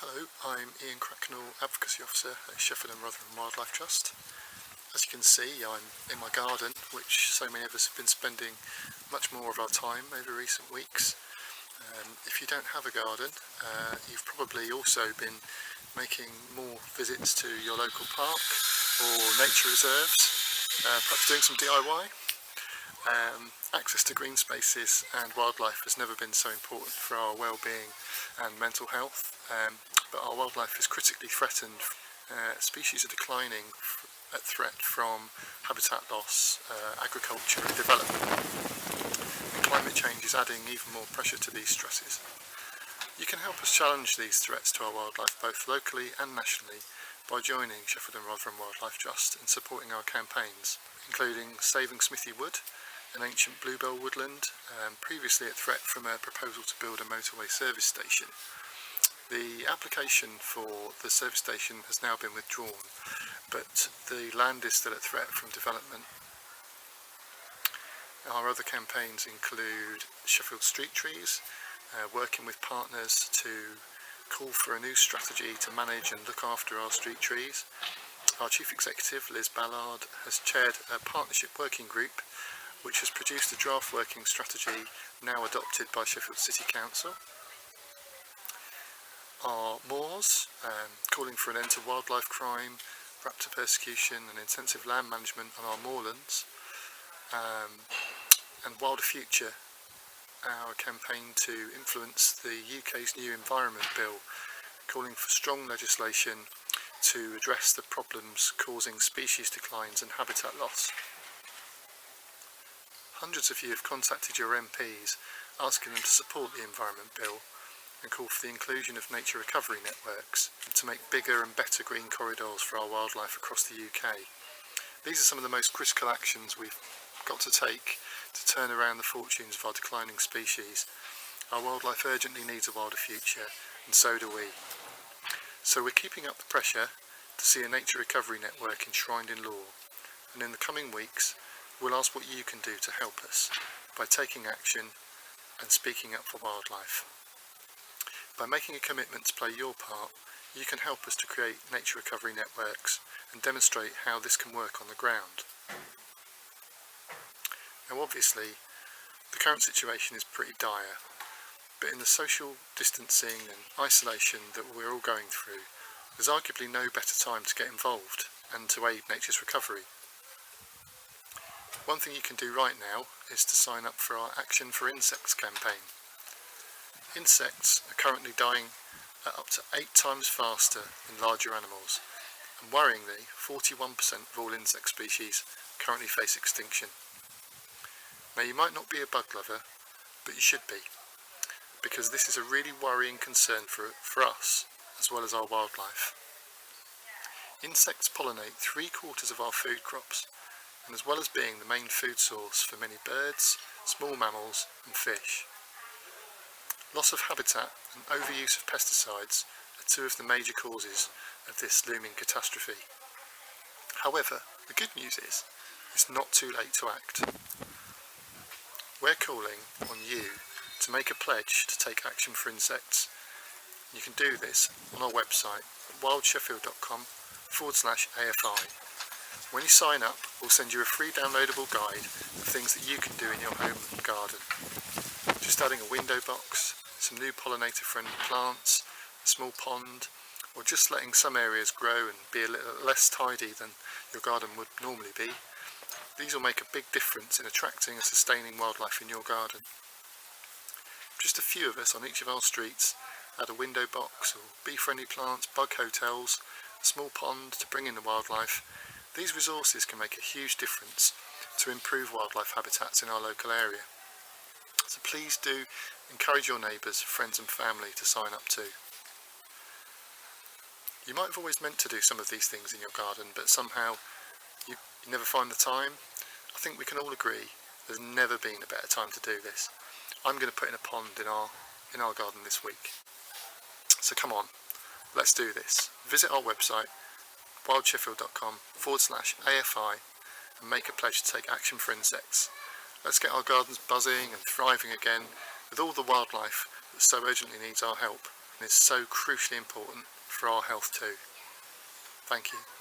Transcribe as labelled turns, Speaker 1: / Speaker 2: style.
Speaker 1: Hello, I'm Ian Cracknell, Advocacy Officer at Sheffield and Rotherham Wildlife Trust. As you can see, I'm in my garden, which so many of us have been spending much more of our time over recent weeks. If you don't have a garden, you've probably also been making more visits to your local park or nature reserves, perhaps doing some DIY. Access to green spaces and wildlife has never been so important for our well-being and mental health, but our wildlife is critically threatened. Species are declining at threat from habitat loss, agriculture and development, and climate change is adding even more pressure to these stresses. You can help us challenge these threats to our wildlife both locally and nationally by joining Sheffield and Rotherham Wildlife Trust and supporting our campaigns, including Saving Smithy Wood, an ancient bluebell woodland, previously at threat from a proposal to build a motorway service station. The application for the service station has now been withdrawn, but the land is still at threat from development. Our other campaigns include Sheffield Street Trees, working with partners to call for a new strategy to manage and look after our street trees. Our Chief Executive, Liz Ballard, has chaired a partnership working group which has produced a draft working strategy now adopted by Sheffield City Council. Our moors, calling for an end to wildlife crime, raptor persecution and intensive land management on our moorlands. And Wilder Future, our campaign to influence the UK's new Environment Bill, calling for strong legislation to address the problems causing species declines and habitat loss. Hundreds of you have contacted your MPs asking them to support the Environment Bill and call for the inclusion of nature recovery networks to make bigger and better green corridors for our wildlife across the UK. These are some of the most critical actions we've got to take to turn around the fortunes of our declining species. Our wildlife urgently needs a wilder future, and so do we. So we're keeping up the pressure to see a nature recovery network enshrined in law, and in the coming weeks we'll ask what you can do to help us by taking action and speaking up for wildlife. By making a commitment to play your part, you can help us to create nature recovery networks and demonstrate how this can work on the ground. Now obviously, the current situation is pretty dire, but in the social distancing and isolation that we're all going through, there's arguably no better time to get involved and to aid nature's recovery. One thing you can do right now is to sign up for our Action for Insects campaign. Insects are currently dying at up to 8 times faster than larger animals, and worryingly 41% of all insect species currently face extinction. Now you might not be a bug lover, but you should be, because this is a really worrying concern for us as well as our wildlife. Insects pollinate 3/4 of our food crops, and as well as being the main food source for many birds, small mammals and fish. Loss of habitat and overuse of pesticides are 2 of the major causes of this looming catastrophe. However, the good news is it's not too late to act. We're calling on you to make a pledge to take action for insects. You can do this on our website at wildsheffield.com/AFI. When you sign up, we'll send you a free downloadable guide of things that you can do in your home garden. Just adding a window box, some new pollinator-friendly plants, a small pond, or just letting some areas grow and be a little less tidy than your garden would normally be. These will make a big difference in attracting and sustaining wildlife in your garden. Just a few of us on each of our streets add a window box or bee-friendly plants, bug hotels, a small pond to bring in the wildlife. These resources can make a huge difference to improve wildlife habitats in our local area. So please do encourage your neighbours, friends and family to sign up too. You might have always meant to do some of these things in your garden, but somehow you never find the time. I think we can all agree there's never been a better time to do this. I'm going to put in a pond in our garden this week. So come on, let's do this. Visit our website wildsheffield.com/AFI and make a pledge to take action for insects. Let's get our gardens buzzing and thriving again with all the wildlife that so urgently needs our help. And is so crucially important for our health too. Thank you.